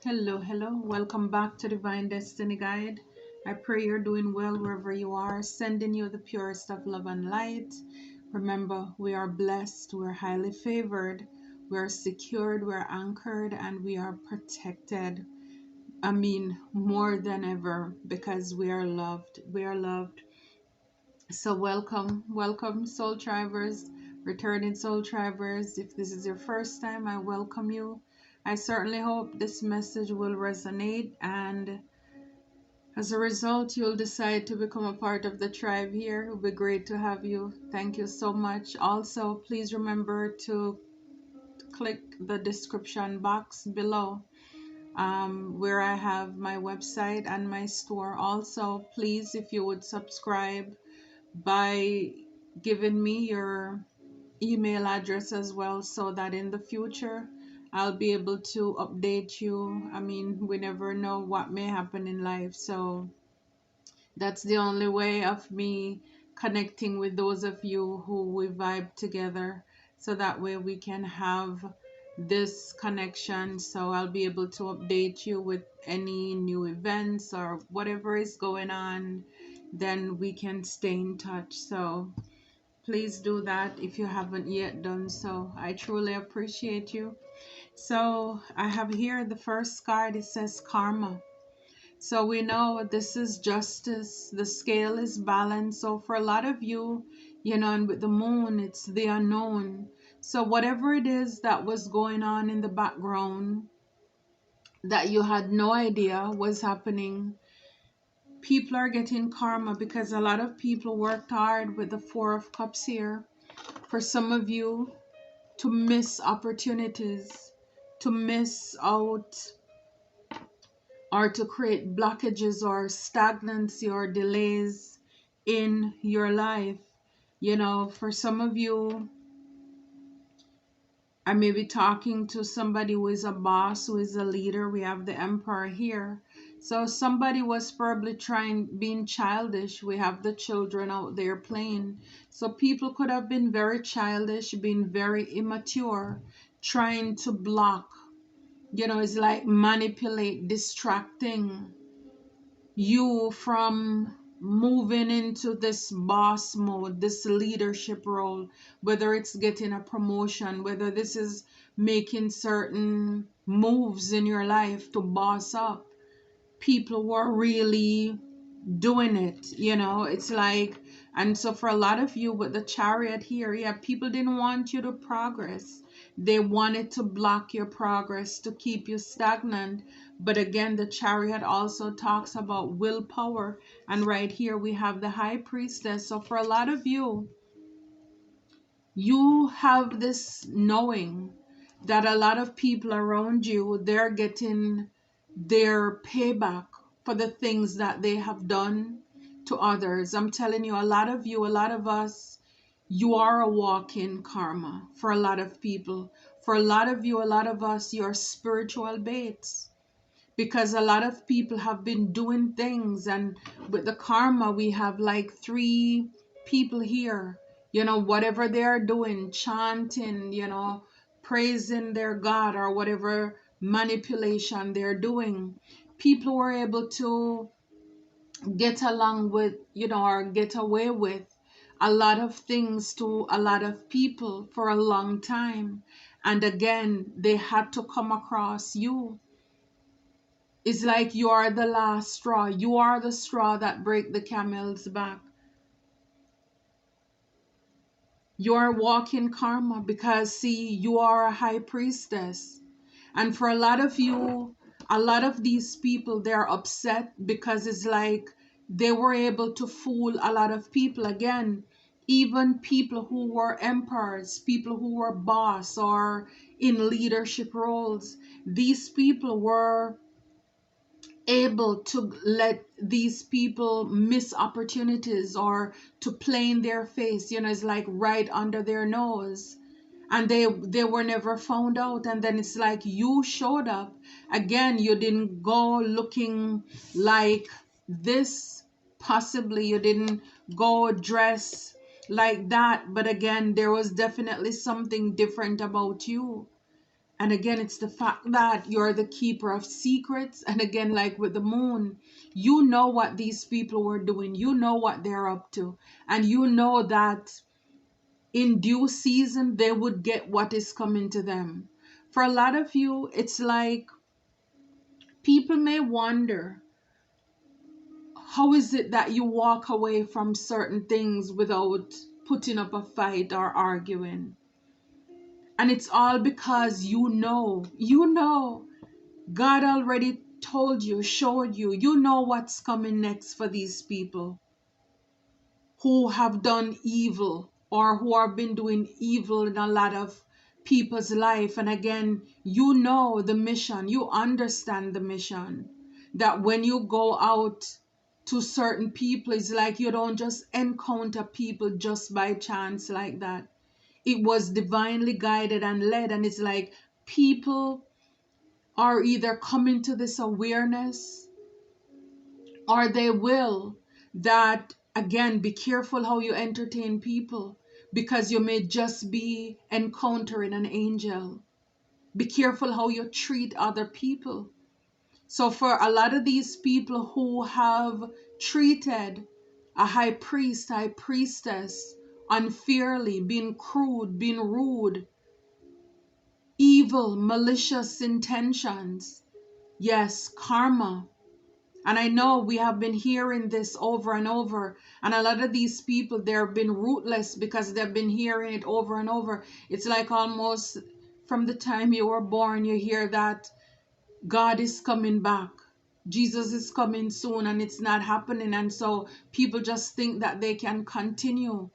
Hello, hello. Welcome back to Divine Destiny Guide. I pray you're doing well wherever you are, sending you the purest of love and light. Remember, we are blessed, we're highly favored, we're secured, we're anchored, and we are protected. More than ever because we are loved. We are loved. So, welcome, soul drivers, returning soul drivers. If this is your first time, I welcome you. I certainly hope this message will resonate, and as a result, you'll decide to become a part of the tribe here. It will be great to have you. Thank you so much. Also, please remember to click the description box below where I have my website and my store. Also, please, if you would subscribe by giving me your email address as well, so that in the future I'll be able to update you. We never know what may happen in life, so that's the only way of me connecting with those of you who we vibe together, so that way we can have this connection. So I'll be able to update you with any new events or whatever is going on, then we can stay in touch. So please do that if you haven't yet done so. I truly appreciate you. So I have here the first card. It says karma. So we know this is justice. The scale is balanced. So for a lot of you, and with the moon, it's the unknown. So whatever it is that was going on in the background that you had no idea was happening, people are getting karma because a lot of people worked hard with the Four of Cups here. For some of you, to miss opportunities, to miss out, or to create blockages or stagnancy or delays in your life. For some of you, I may be talking to somebody who is a boss, who is a leader. We have the Emperor here. So somebody was probably being childish. We have the children out there playing. So people could have been very childish, being very immature, trying to block. It's like manipulate, distracting you from moving into this boss mode, this leadership role, whether it's getting a promotion, whether this is making certain moves in your life to boss up. People were really doing it, it's like, and so for a lot of you with the Chariot here, yeah, people didn't want you to progress. They wanted to block your progress, to keep you stagnant. But again, the Chariot also talks about willpower, and right here we have the High Priestess. So for a lot of you, you have this knowing that a lot of people around you, they're getting their payback for the things that they have done to others. I'm telling you, a lot of you, a lot of us, you are a walk-in karma for a lot of people. For a lot of you, a lot of us, you're spiritual baits, because a lot of people have been doing things, and with the karma we have like three people here, whatever they're doing, chanting, praising their God, or whatever manipulation they're doing, people were able to get along with, or get away with a lot of things to a lot of people for a long time. And again, they had to come across you. It's like you are the last straw. You are the straw that break the camel's back. You are walking karma because, see, you are a high priestess. And for a lot of you, a lot of these people, they're upset because it's like they were able to fool a lot of people. Again, even people who were emperors, people who were boss or in leadership roles, these people were able to let these people miss opportunities, or to play in their face, it's like right under their nose, and they were never found out. And then it's like you showed up again. You didn't go looking like this, possibly you didn't go dress like that, but again, there was definitely something different about you. And again, it's the fact that you're the keeper of secrets. And again, like with the moon, you know what these people were doing. You know what they're up to. And you know that in due season, they would get what is coming to them. For a lot of you, it's like people may wonder, how is it that you walk away from certain things without putting up a fight or arguing? And it's all because you know, God already told you, showed you, you know what's coming next for these people who have done evil or who have been doing evil in a lot of people's life. And again, you know the mission, you understand the mission, that when you go out to certain people, it's like you don't just encounter people just by chance like that. It was divinely guided and led. And it's like people are either coming to this awareness or they will, that again, be careful how you entertain people, because you may just be encountering an angel. Be careful how you treat other people. So for a lot of these people who have treated a high priest, high priestess unfairly, being crude, being rude, evil, malicious intentions, yes, karma. And I know we have been hearing this over and over. And a lot of these people, they've been rootless because they've been hearing it over and over. It's like almost from the time you were born, you hear that God is coming back. Jesus is coming soon, and it's not happening. And so people just think that they can continue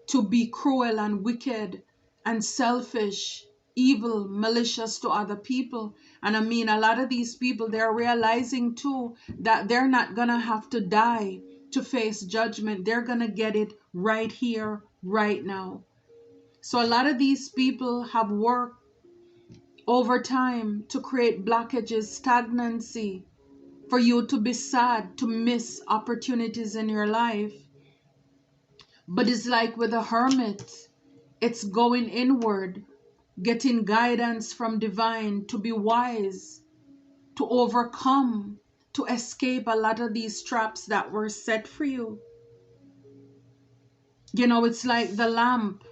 to be cruel and wicked and selfish, evil, malicious to other people. And I mean, a lot of these people, they're realizing too that they're not going to have to die to face judgment. They're going to get it right here, right now. So a lot of these people have worked over time to create blockages, stagnancy, for you to be sad, to miss opportunities in your life. But it's like with a hermit, it's going inward, getting guidance from divine to be wise, to overcome, to escape a lot of these traps that were set for you. You know, it's like the lamp,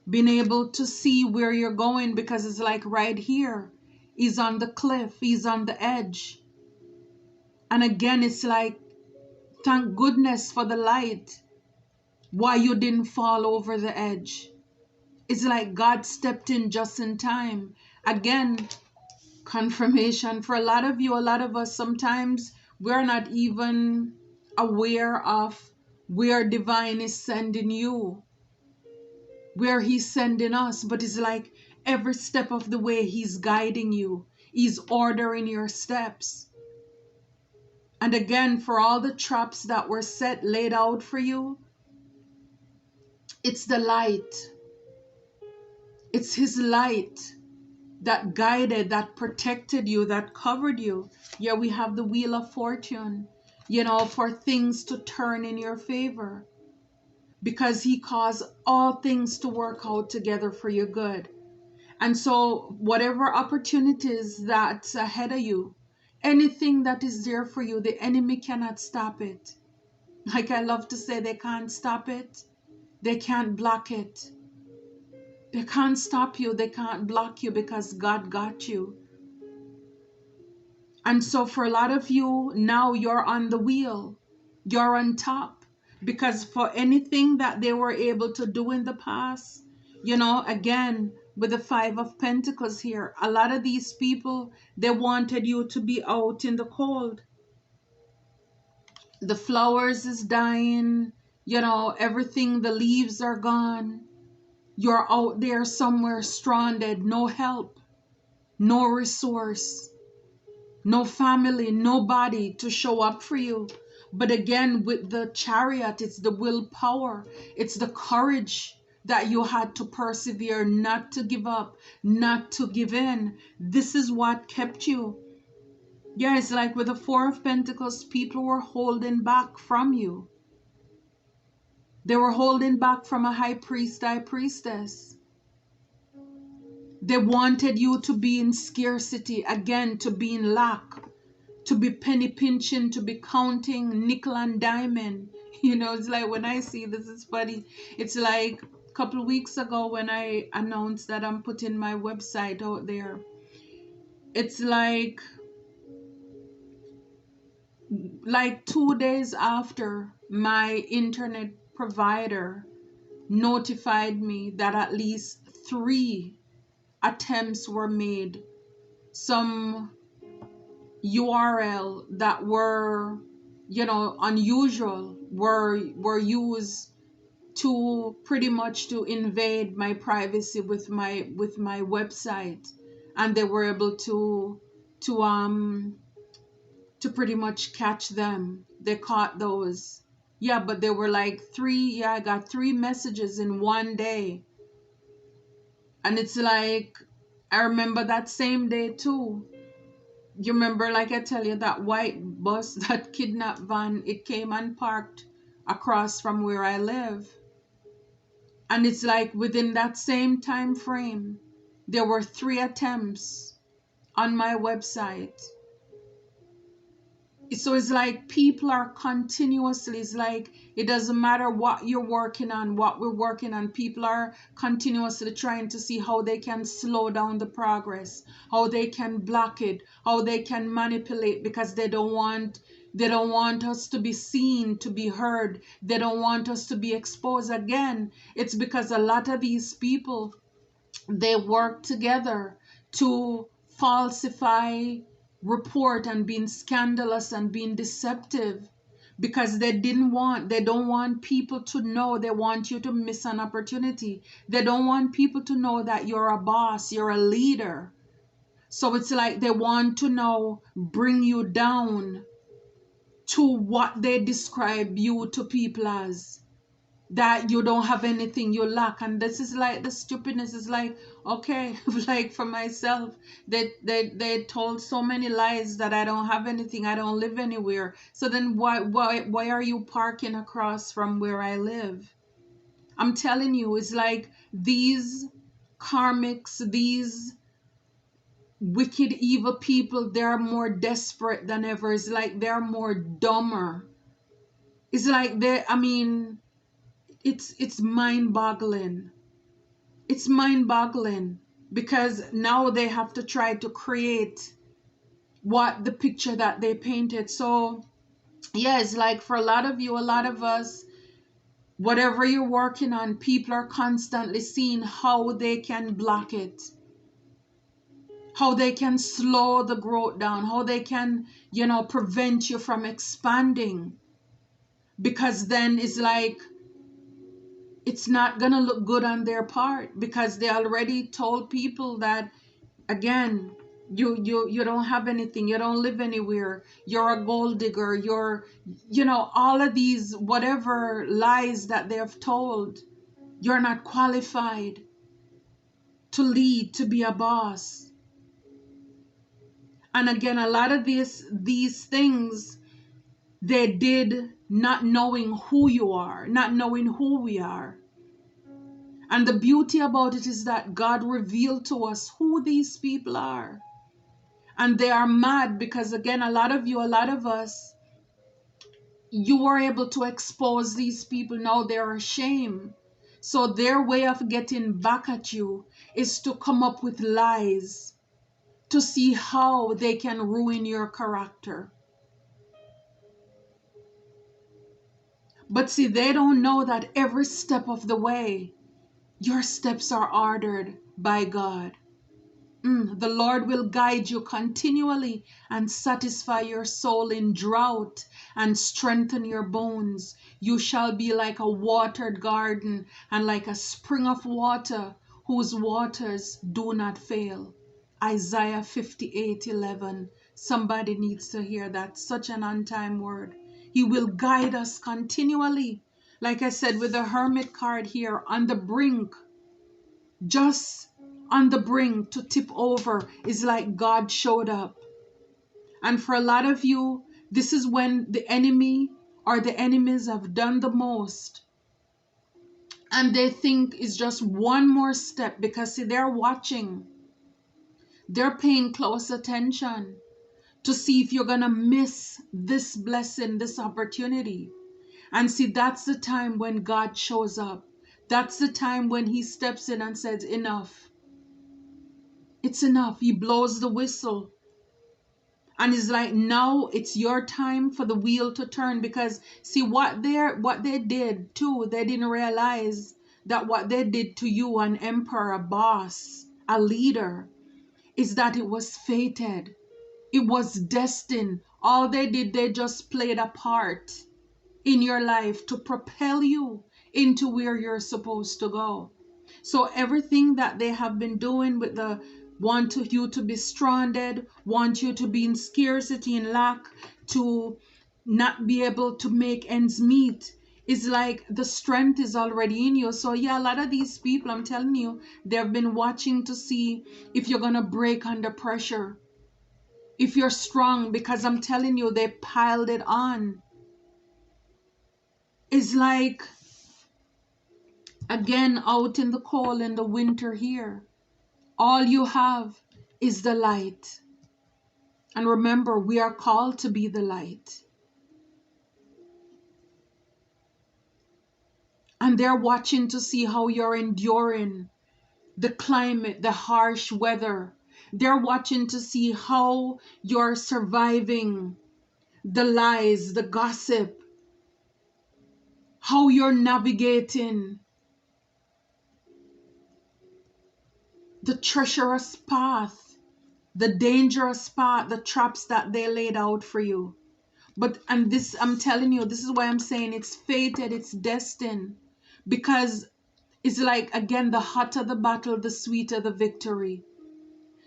being able to see where you're going, because it's like right here, he's on the cliff, he's on the edge. And again, it's like, thank goodness for the light, why you didn't fall over the edge. It's like God stepped in just in time. Again, confirmation for a lot of you, a lot of us, sometimes we're not even aware of where divine is sending you, where he's sending us. But it's like every step of the way he's guiding you, he's ordering your steps. And again, for all the traps that were set, laid out for you, it's the light. It's his light that guided, that protected you, that covered you. Yeah, we have the wheel of fortune, you know, for things to turn in your favor, because he caused all things to work out together for your good. And so whatever opportunities that's ahead of you, anything that is there for you, the enemy cannot stop it. Like I love to say, they can't stop it. They can't block it. They can't stop you. They can't block you, because God got you. And so for a lot of you, now you're on the wheel. You're on top. Because for anything that they were able to do in the past, you know, again, with the Five of Pentacles here, a lot of these people, they wanted you to be out in the cold. The flowers is dying, you know, everything, the leaves are gone. You're out there somewhere stranded, no help, no resource, no family, nobody to show up for you. But again, with the Chariot, it's the willpower, it's the courage that you had to persevere, not to give up, not to give in. This is what kept you. Yeah, it's like with the Four of Pentacles, people were holding back from you. They were holding back from a high priest, high priestess. They wanted you to be in scarcity, again, to be in lack, to be penny pinching, to be counting nickel and diamond. It's like when I see this, is funny. It's like a couple of weeks ago when I announced that I'm putting my website out there. It's like 2 days after my internet provider notified me that at least 3 attempts were made. Some URL that were, unusual were used to pretty much to invade my privacy with my website, and they were able to pretty much catch them. They caught those. Yeah, but there were like 3, I got 3 messages in one day. And it's like, I remember that same day too. You remember, like I tell you, that white bus, that kidnapped van, it came and parked across from where I live. And it's like within that same time frame, there were 3 attempts on my website. So it's like people are continuously, it's like it doesn't matter what you're working on, what we're working on, people are continuously trying to see how they can slow down the progress, how they can block it, how they can manipulate, because they don't want us to be seen, to be heard. They don't want us to be exposed. Again, it's because a lot of these people, they work together to falsify report and being scandalous and being deceptive, because they don't want people to know. They want you to miss an opportunity. They don't want people to know that you're a boss, you're a leader. So it's like they want to know, bring you down to what they describe you to people as, that you don't have anything, you lack. And this is like, the stupidness is like, okay, like for myself, they told so many lies that I don't have anything, I don't live anywhere. So then why are you parking across from where I live? I'm telling you, it's like these karmics, these wicked evil people, they're more desperate than ever. It's like they're more dumber. It's like it's mind-boggling. It's mind-boggling, because now they have to try to create what the picture that they painted. So yeah, it's like for a lot of you, a lot of us, whatever you're working on, people are constantly seeing how they can block it, how they can slow the growth down, how they can, prevent you from expanding. Because then it's like, it's not gonna look good on their part, because they already told people that, again, you don't have anything, you don't live anywhere, you're a gold digger, you're, all of these whatever lies that they have told. You're not qualified to lead, to be a boss. And again, a lot of these things they did not knowing who you are, not knowing who we are. And the beauty about it is that God revealed to us who these people are. And they are mad because, again, a lot of you, a lot of us, you were able to expose these people. Now they're ashamed. So their way of getting back at you is to come up with lies to see how they can ruin your character. But see, they don't know that every step of the way, your steps are ordered by God. The Lord will guide you continually and satisfy your soul in drought and strengthen your bones. You shall be like a watered garden and like a spring of water whose waters do not fail. Isaiah 58:11. Somebody needs to hear that. Such an on-time word. He will guide us continually. Like I said, with the hermit card here, on the brink, just on the brink to tip over, is like God showed up. And for a lot of you, this is when the enemy or the enemies have done the most. And they think it's just one more step, because see, they're watching. They're paying close attention to see if you're going to miss this blessing, this opportunity. And see, that's the time when God shows up. That's the time when he steps in and says, enough. It's enough. He blows the whistle. And it's like, now it's your time for the wheel to turn. Because see, what they did too, they didn't realize that what they did to you, an emperor, a boss, a leader, is that it was fated. It was destined. All they did, they just played a part in your life to propel you into where you're supposed to go. So everything that they have been doing with the want you to be stranded, want you to be in scarcity and lack, to not be able to make ends meet, is like the strength is already in you. So yeah, a lot of these people, I'm telling you, they've been watching to see if you're gonna break under pressure, if you're strong, because I'm telling you, they piled it on. It's like, again, out in the cold in the winter here, all you have is the light. And remember, we are called to be the light. And they're watching to see how you're enduring the climate, the harsh weather. They're watching to see how you're surviving the lies, the gossip, how you're navigating the treacherous path, the dangerous path, the traps that they laid out for you. And this, I'm telling you, this is why I'm saying it's fated, it's destined. Because it's like, again, the hotter the battle, the sweeter the victory.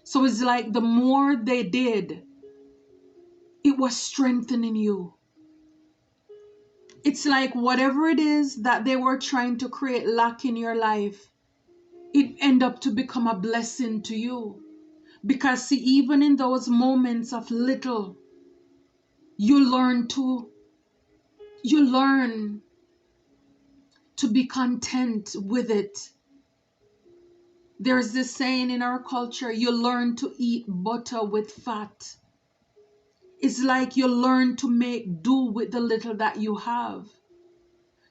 So it's like the more they did, it was strengthening you. It's like whatever it is that they were trying to create lack in your life, it ended up to become a blessing to you. Because see, even in those moments of little, you learn to be content with it. There's this saying in our culture, you learn to eat butter with fat. It's like you learn to make do with the little that you have.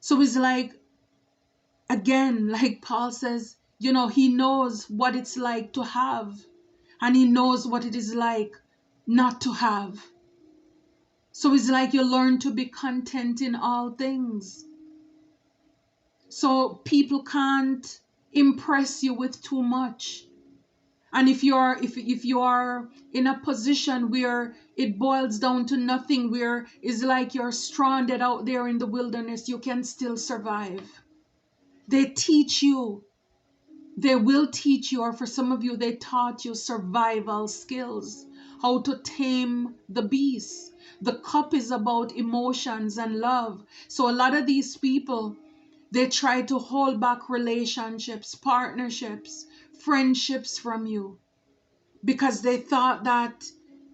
So it's like, again, like Paul says, he knows what it's like to have, and he knows what it is like not to have. So it's like you learn to be content in all things. So people can't impress you with too much. And if you are in a position where it boils down to nothing, where it's like you're stranded out there in the wilderness, you can still survive. They teach you. They will teach you, or for some of you, they taught you survival skills, how to tame the beast. The cup is about emotions and love. So a lot of these people, they try to hold back relationships, partnerships, friendships from you, because they thought that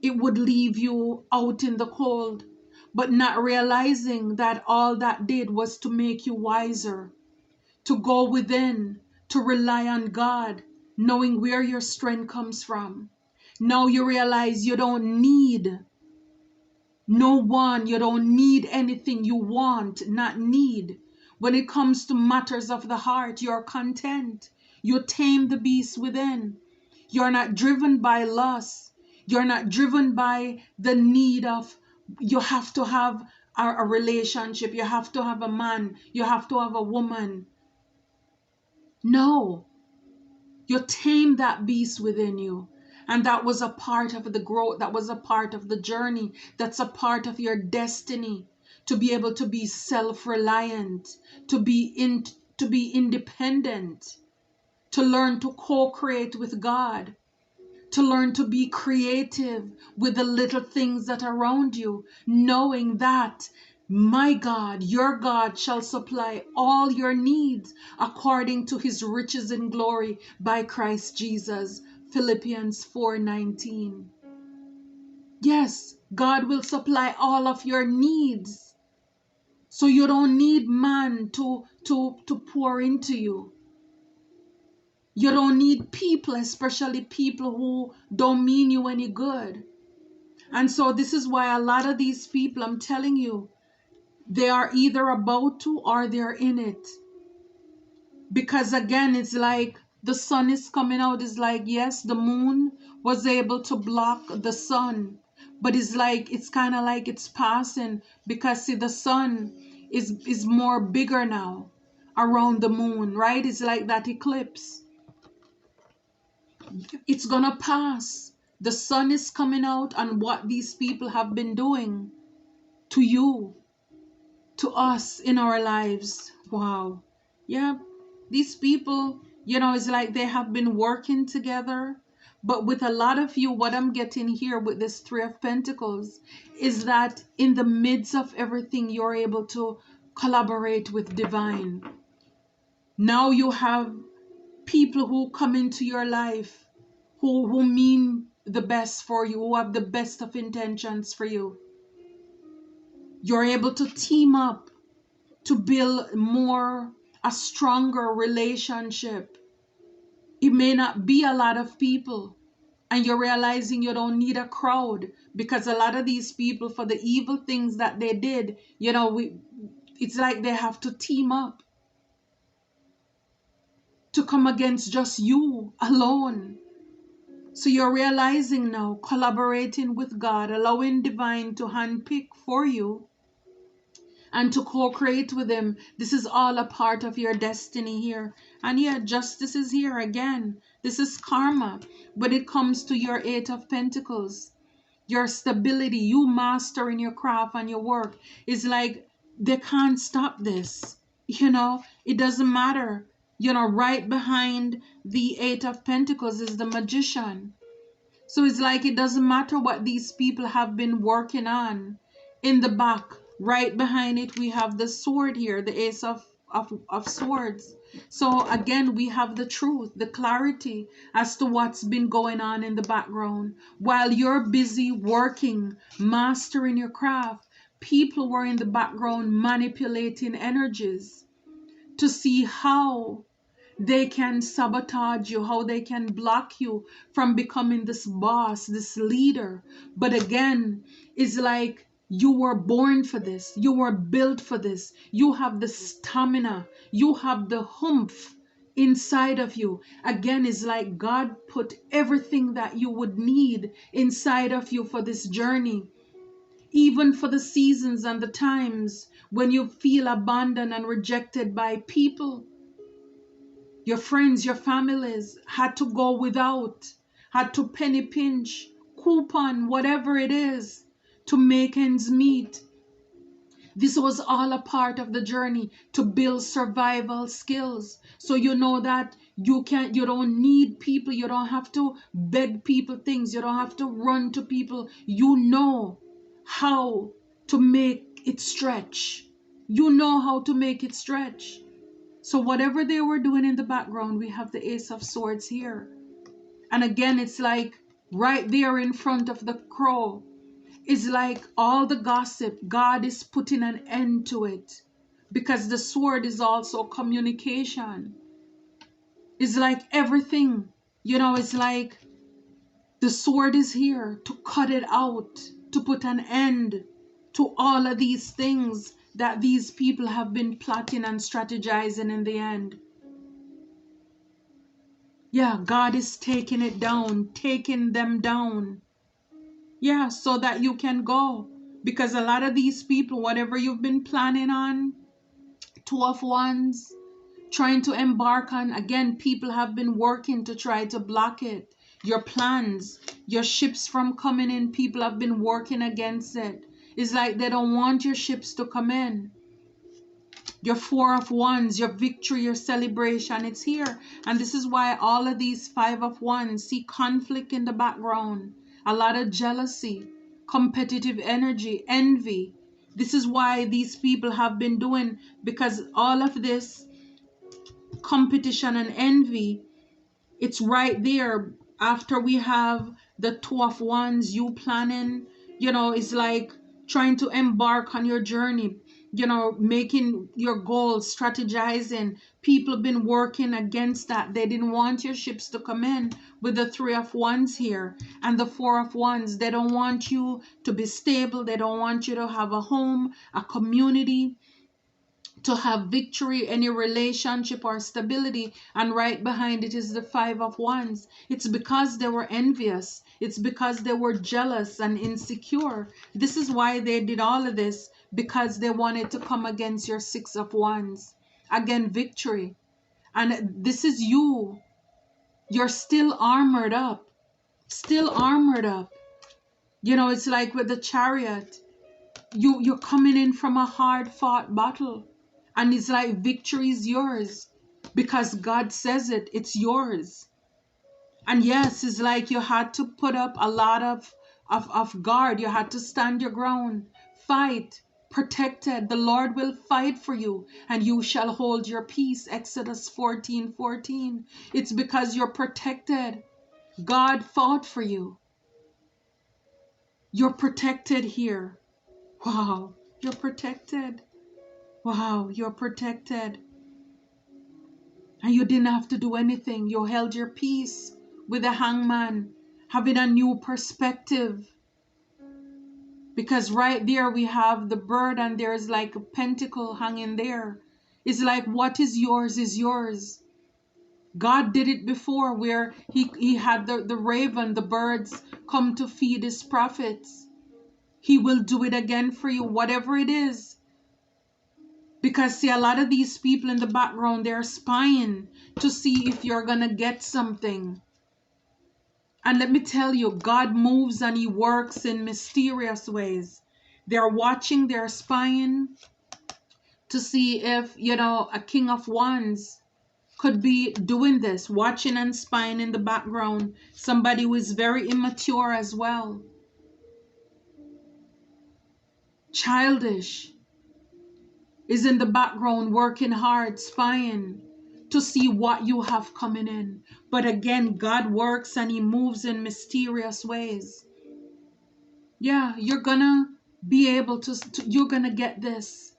it would leave you out in the cold, but not realizing that all that did was to make you wiser, to go within, to rely on God, knowing where your strength comes from. Now you realize you don't need no one, you don't need anything, you want, not need. When it comes to matters of the heart, you're content. You tame the beast within. You're not driven by lust. You're not driven by the need of, you have to have a relationship, you have to have a man, you have to have a woman. No, you tame that beast within you. And that was a part of the growth. That was a part of the journey. That's a part of your destiny, to be able to be self-reliant, to be independent, to learn to co-create with God, to learn to be creative with the little things that are around you, knowing that my God, your God, shall supply all your needs according to his riches in glory by Christ Jesus. Philippians 4:19. Yes, God will supply all of your needs. So you don't need man to pour into you. You don't need people, especially people who don't mean you any good. And so this is why a lot of these people, I'm telling you, they are either about to or they're in it. Because again, it's like the sun is coming out. It's like, yes, the moon was able to block the sun, but it's kind of like it's passing, because see, the sun is more bigger now around the moon, right? It's like that eclipse. It's gonna pass. The sun is coming out, and what these people have been doing to you, to us in our lives. Wow. Yeah, these people, it's like they have been working together. But with a lot of you, what I'm getting here with this Three of Pentacles is that in the midst of everything, you're able to collaborate with divine. Now you have people who come into your life who mean the best for you, who have the best of intentions for you. You're able to team up to build a stronger relationship. It may not be a lot of people, and you're realizing you don't need a crowd, because a lot of these people, for the evil things that they did, it's like they have to team up to come against just you alone. So you're realizing now, collaborating with God, allowing divine to handpick for you and to co-create with him. This is all a part of your destiny here. And yeah, justice is here again. This is karma. But it comes to your Eight of Pentacles. Your stability, you mastering your craft and your work, is like they can't stop this. It doesn't matter. Right behind the Eight of Pentacles is the Magician. So it's like it doesn't matter what these people have been working on. In the back, right behind it, we have the sword here, the Ace of Swords. So again, we have the truth, the clarity as to what's been going on in the background. While you're busy working, mastering your craft, people were in the background manipulating energies to see how they can sabotage you, how they can block you from becoming this boss, this leader. But again, it's like you were born for this. You were built for this. You have the stamina. You have the humph inside of you. Again, it's like God put everything that you would need inside of you for this journey. Even for the seasons and the times when you feel abandoned and rejected by people. Your friends, your families had to go without, had to penny pinch, coupon, whatever it is, to make ends meet. This was all a part of the journey to build survival skills. So you know that you don't need people. You don't have to beg people things. You don't have to run to people. You know how to make it stretch. You know how to make it stretch. So whatever they were doing in the background, we have the Ace of Swords here. And again, it's like right there in front of the crow. It's like all the gossip, God is putting an end to it. Because the sword is also communication. It's like everything, it's like the sword is here to cut it out, to put an end to all of these things that these people have been plotting and strategizing in the end. Yeah, God is taking it down, taking them down. Yeah, so that you can go. Because a lot of these people, whatever you've been planning on, Two of Wands, trying to embark on, again, people have been working to try to block it. Your plans, your ships from coming in, people have been working against it. It's like they don't want your ships to come in. Your Four of Wands, your victory, your celebration, it's here. And this is why all of these Five of Wands see conflict in the background. A lot of jealousy, competitive energy, envy. This is why these people have been doing, because all of this competition and envy, it's right there. After we have the Two of Wands, you planning, it's like trying to embark on your journey. making your goals, strategizing. People have been working against that. They didn't want your ships to come in with the 3 of Wands here and the 4 of Wands. They don't want you to be stable. They don't want you to have a home, a community, to have victory, any relationship or stability. And right behind it is the 5 of Wands. It's because they were envious. It's because they were jealous and insecure. This is why they did all of this, because they wanted to come against your 6 of Wands. Again, victory. And this is you. You're still armored up. Still armored up. It's like with the Chariot. You're coming in from a hard fought battle. And it's like victory is yours because God says it. It's yours. And yes, it's like you had to put up a lot of guard. You had to stand your ground, fight, protected. The Lord will fight for you and you shall hold your peace. Exodus 14:14. It's because you're protected. God fought for you. You're protected here. Wow, you're protected. Wow, you're protected. And you didn't have to do anything. You held your peace with the Hangman, having a new perspective. Because right there we have the bird and there's like a pentacle hanging there. It's like what is yours is yours. God did it before where he had the raven, the birds come to feed his prophets. He will do it again for you, whatever it is. Because see, a lot of these people in the background, they're spying to see if you're going to get something. And let me tell you, God moves and he works in mysterious ways. They're watching, they're spying to see if, a King of Wands could be doing this, watching and spying in the background. Somebody who is very immature as well. Childish. Is in the background working hard, spying to see what you have coming in. But again, God works and he moves in mysterious ways. Yeah, you're gonna be able to you're gonna get this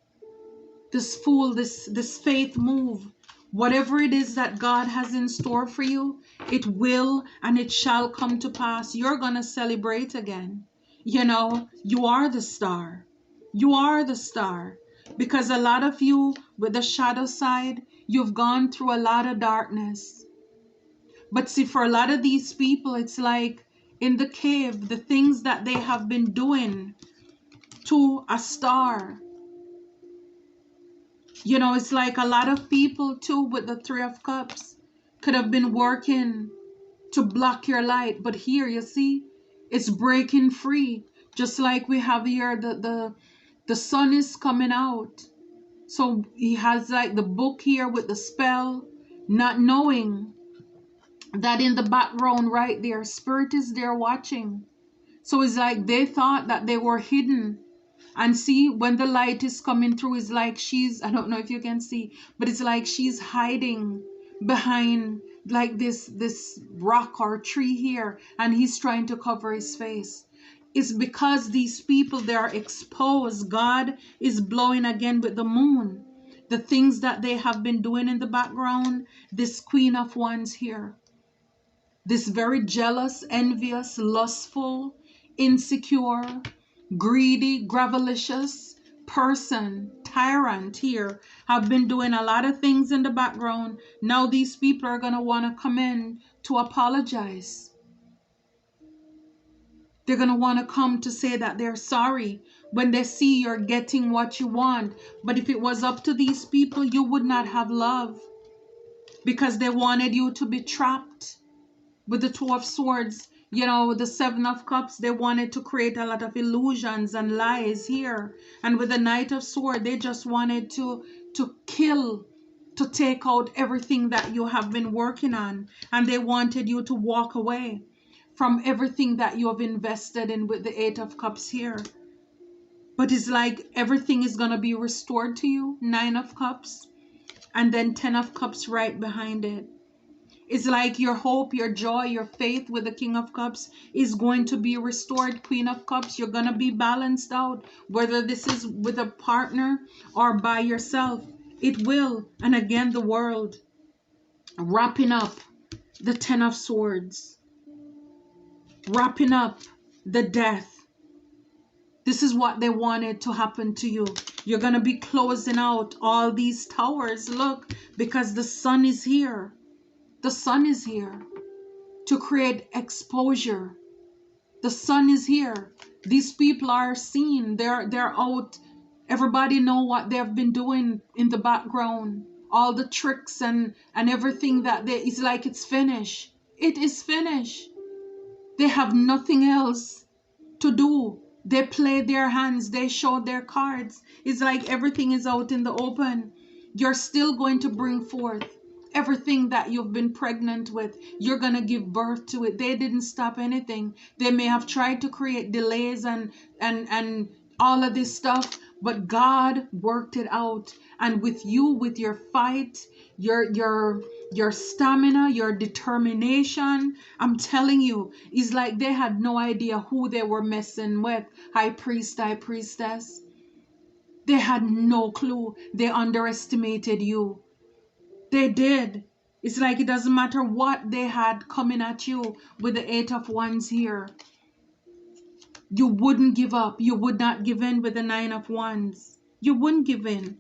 faith move. Whatever it is that God has in store for you, it will and it shall come to pass. You're gonna celebrate again. You are the star. You are the star. Because a lot of you with the shadow side, you've gone through a lot of darkness. But see, for a lot of these people, it's like in the cave, the things that they have been doing to a star. It's like a lot of people too with the 3 of Cups could have been working to block your light. But here, you see, it's breaking free. Just like we have here, the sun is coming out. So he has like the book here with the spell, not knowing that in the background right there, spirit is there watching. So it's like they thought that they were hidden. And see, when the light is coming through, it's like I don't know if you can see, but it's like she's hiding behind like this rock or tree here. And he's trying to cover his face. It's because these people, they are exposed. God is blowing again with the moon. The things that they have been doing in the background, this Queen of Wands here. This very jealous, envious, lustful, insecure, greedy, gravelicious person, tyrant here, have been doing a lot of things in the background. Now these people are going to want to come in to apologize. They're going to want to come to say that they're sorry when they see you're getting what you want. But if it was up to these people, you would not have love because they wanted you to be trapped. With the 2 of Swords, the 7 of Cups, they wanted to create a lot of illusions and lies here. And with the Knight of Swords, they just wanted to kill, to take out everything that you have been working on. And they wanted you to walk away from everything that you have invested in with the 8 of Cups here. But it's like everything is going to be restored to you. 9 of Cups. And then 10 of Cups right behind it. It's like your hope, your joy, your faith with the King of Cups is going to be restored. Queen of Cups, you're going to be balanced out. Whether this is with a partner or by yourself, it will. And again, the world. Wrapping up the Ten of Swords. Wrapping up the death. This is what they wanted to happen to you. You're going to be closing out all these towers. Look, because the sun is here. The sun is here to create exposure. The sun is here. These people are seen. They're out. Everybody know what they've been doing in the background. All the tricks and everything that it's like it's finished. It is finished. They have nothing else to do. They play their hands. They show their cards. It's like everything is out in the open. You're still going to bring forth everything that you've been pregnant with. You're going to give birth to it. They didn't stop anything. They may have tried to create delays and all of this stuff, but God worked it out. And with you, with your fight, your stamina, your determination, I'm telling you, it's like they had no idea who they were messing with. High priest, high priestess. They had no clue. They underestimated you. They did. It's like it doesn't matter what they had coming at you with the Eight of Wands here. You wouldn't give up. You would not give in with the Nine of Wands. You wouldn't give in.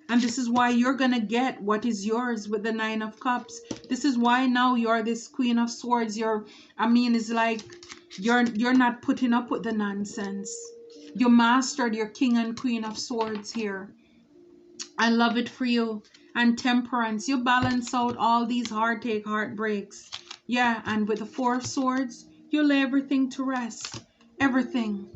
And this is why you're going to get what is yours with the Nine of Cups. This is why now you're this Queen of Swords. It's like you're not putting up with the nonsense. You mastered your King and Queen of Swords here. I love it for you. And Temperance, you balance out all these heartbreaks. Yeah, and with the Four of Swords, you lay everything to rest. Everything.